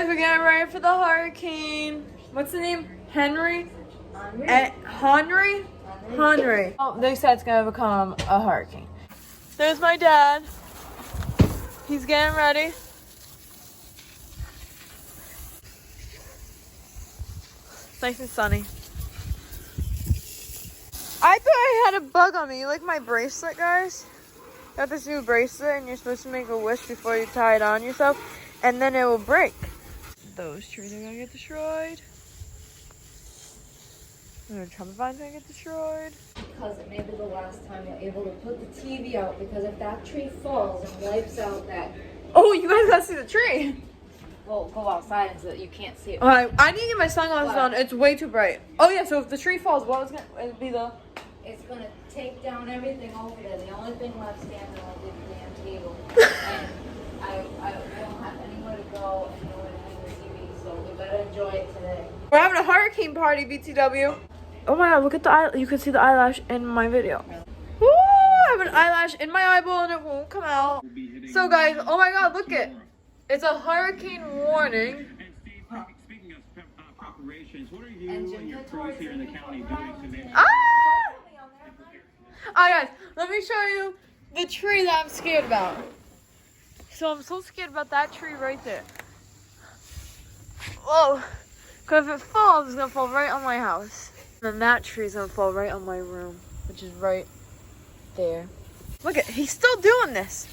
guys, we're getting ready for the hurricane. What's the name? Henri? Henri. Oh, they said it's gonna become a hurricane. There's my dad. He's getting ready. It's nice and sunny. I thought I had a bug on me. You like my bracelet, guys? Got this new bracelet, and you're supposed to make a wish before you tie it on yourself, and then it will break. Those trees are gonna get destroyed. The trumpet vine's gonna get destroyed. Because it may be the last time you're able to put the TV out, because if that tree falls and wipes out that... Oh, you guys gotta see the tree. Well, go outside so that you can't see it. I need to get my sunglasses on. It's way too bright. Oh yeah, so if the tree falls, what was gonna it'd be the... It's gonna take down everything over there. The only thing left standing will be the damn table. And I don't have anywhere to go and nowhere to hang the TV, so we better enjoy it today. We're having a hurricane party, BTW. Oh my god, look at the eye. You can see the eyelash in my video. Woo! I have an eyelash in my eyeball and it won't come out. So guys, oh my god, look it. It's a hurricane warning. What are you and your crews here in the county doing to make... Alright guys, let me show you the tree that I'm scared about. So I'm so scared about that tree right there. Whoa. Because if it falls, it's going to fall right on my house. And then that tree is going to fall right on my room, which is right there. Look at, he's still doing this.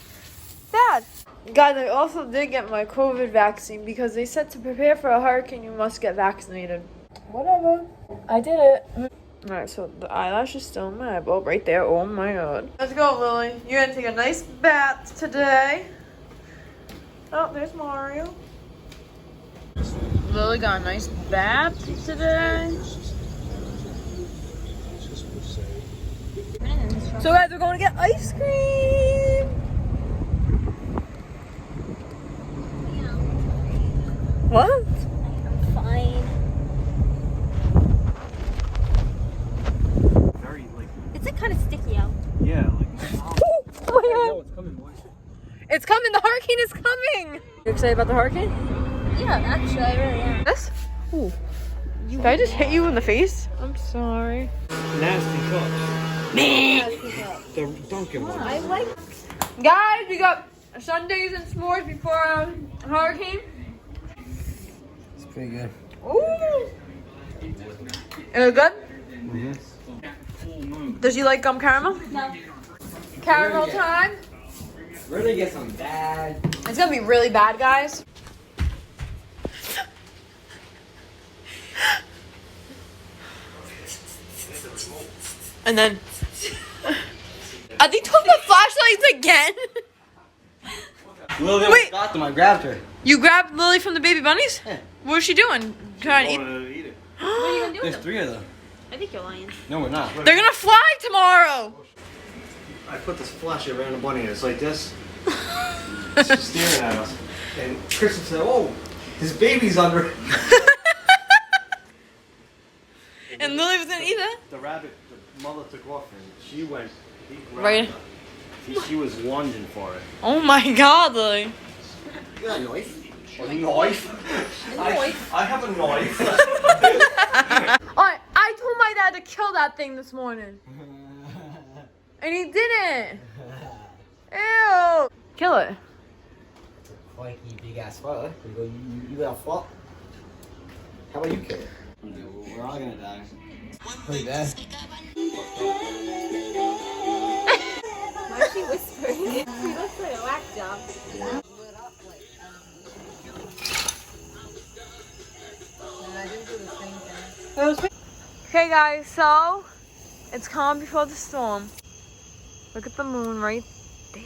Dad. Guys, I also did get my COVID vaccine because they said to prepare for a hurricane, you must get vaccinated. Whatever. I did it. Alright, so the eyelash is still in my eyeball right there. Oh my god. Let's go, Lily. You're gonna take a nice bath today. Oh, there's Mario. Lily got a nice bath today. So guys, we're going to get ice cream. What? I'm fine. Very, like... It's like kind of sticky out. Yeah, like... Oh my god. No, it's coming, boys. It's coming. The hurricane is coming. You excited about the hurricane? Yeah, actually, I really am. This? Ooh. Did I just hit you in the face? I'm sorry. Nasty cups. The Dunkin' one. I like. Guys, we got sundaes and s'mores before a hurricane. It's pretty good. Ooh. Is it good? Mm-hmm. Does you like caramel? No. Caramel time? We're gonna get some bad. It's gonna be really bad, guys. And then are they talking about flashlights again? Lily Wait. got them. I grabbed her. You grabbed Lily from the baby bunnies? Yeah. What is she doing? Trying to eat? to eat it. What are you gonna do There's with them? 3 of them. I think you're lying. No, we're not. They're gonna fly tomorrow. I put this flash around the bunny and it's like this. She's staring at us. And Kristen said, oh, his baby's under it. And Lily was gonna eat it. The rabbit, the mother took off and she went, he grabbed Right. her. She was lunging for it. Oh my god, Lily. You got a knife? A knife? I have a knife. Alright, I told my dad to kill that thing this morning. And he didn't. Ew. Kill it. Like you big ass fuck. You got fuck. How about you kill it? We're all gonna die. Pretty bad. Why is she whispering? She looks like a whack job. Okay guys, so it's calm before the storm. Look at the moon right there.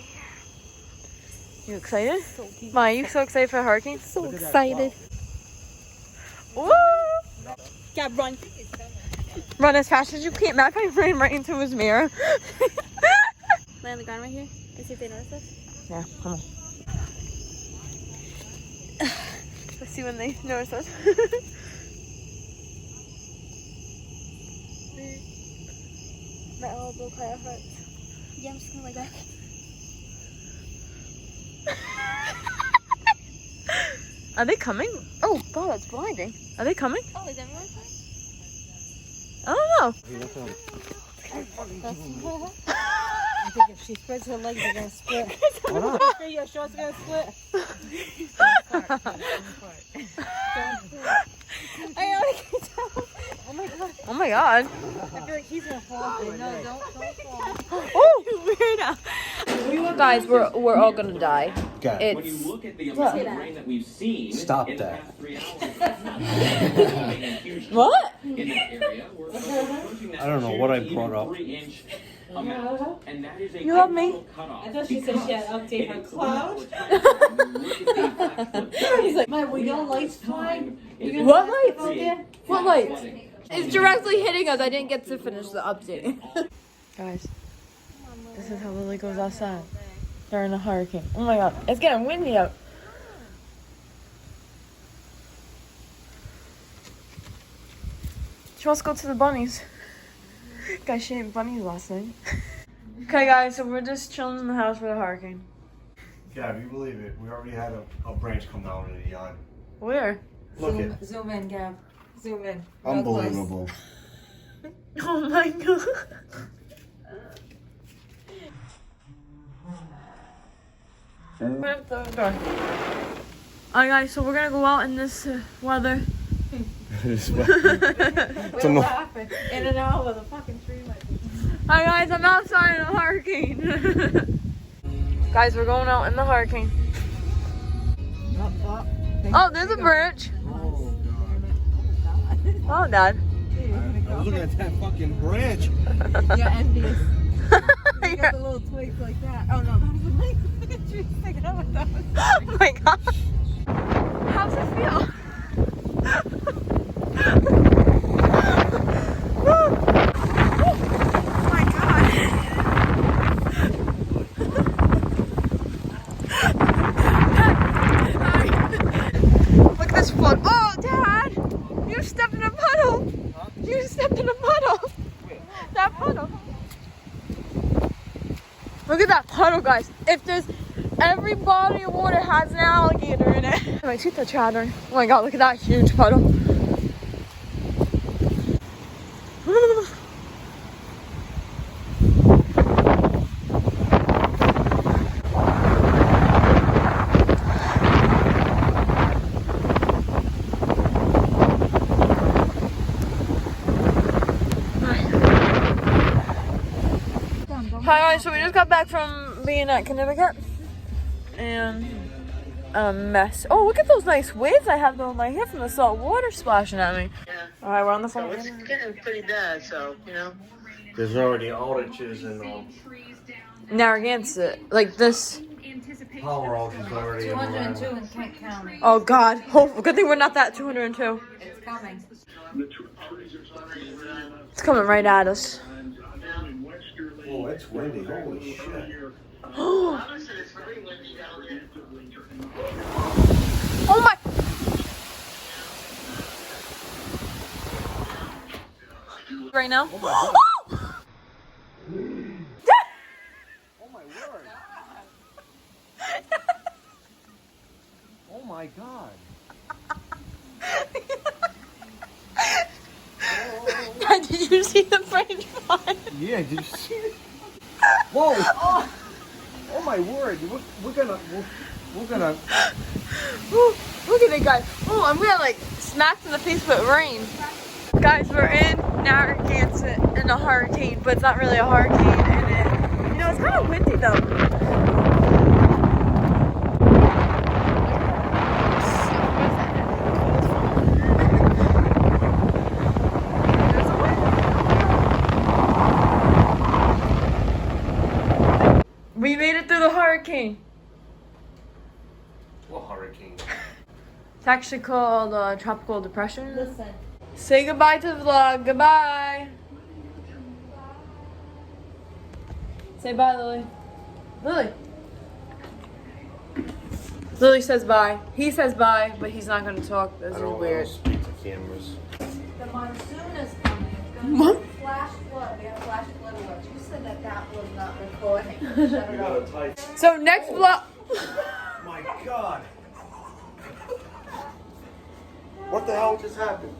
You excited? Maya, you so excited for a hurricane? So excited. Woo! Yeah, run. Run as fast as you can. Matt probably ran right into his mirror. Lay on the ground right here and see if they notice us. Yeah, come on. Let's see when they notice us. My elbow kind of hurts. Yeah, I'm just gonna lay back. Are they coming? Oh, Oh God, that's blinding. Are they coming? Oh, is everyone fine? I don't know. I think if she spreads her legs, they're gonna split. Why not? Your shorts are gonna split. I can't tell. Oh my god. Oh my God. I feel like he's gonna fall. No, don't fall. Oh, weird. Guys, we're all gonna die. Okay. When you It's look at the amount of rain that we've seen Stop in that. the past 3 hours, that's not making a huge what? in that area. We're approaching that I don't know what I 2 to brought up. 3 inch amount, and that is a You love me? critical cutoff. I thought she said she had to update It her includes cloud. what's happening. He's like, Mike, were your lights fine? What lights? Out there? What lights? It's directly hitting us. I didn't get to finish the update. Guys, this is how Lily goes outside during a hurricane. Oh my God, it's getting windy out. She wants to go to the bunnies. Guys, she ate bunnies last night. Okay, guys, so we're just chilling in the house for the hurricane. Yeah, if you believe it, we already had a branch come down in the yard. Where? Look at Zoom in, Gab. Zoom in. unbelievable. Oh my God. Open up the door. Alright, guys, so we're gonna go out in this weather. We're laughing. In and out with a fucking tree like Alright, guys, I'm outside in a hurricane. Guys, we're going out in the hurricane. Oh, there's a branch. Oh God. Oh, Dad. I was looking at that fucking branch. You're envious. You Yeah. got the little twigs like that. Oh no, that was a nice fucking tree sticking out with those. Oh my gosh. How's it feel? Oh my God. Look at this flood. Oh, Dad! You stepped in a puddle. Huh? You stepped in a puddle. That puddle. Look at that puddle, guys. If there's every body of water has an alligator in it. My teeth are chattering. Oh my God, look at that huge puddle. Hi guys, so we just got back from being at Connecticut and a mess. Oh, look at those nice waves I have on my hair from the salt water splashing at me. Yeah. Alright, we're on the phone. So it's getting pretty bad, so, you know. There's already outages and Narragansett, like this. power outages already. 202 in Kent County. Oh God, good thing we're not that 202. It's coming. It's coming right at us. Oh, it's windy. Holy shit. Honestly, it's very windy down there. Oh my! Right now? Oh my God. Oh my word. Oh my God. Did you see the French fly? Yeah, did you see it? Whoa! Oh, oh my word! We're gonna. Ooh, look at it, guys. Oh, I'm gonna like smacked in the face with rain. Guys, we're in Narragansett in a hurricane, but it's not really a hurricane. And you know, it's kind of windy though. We made it through the hurricane. What hurricane? It's actually called tropical depression. Listen. Say goodbye to the vlog. Goodbye. Say bye, Lily. Lily. Lily says bye. He says bye, but he's not going to talk. This is weird. Speak to cameras. The monsoon is coming. It's going to flash flood. We have a flash flood alert. You said that was not recording. Shut it up. So next vlog. My God. What the hell just happened?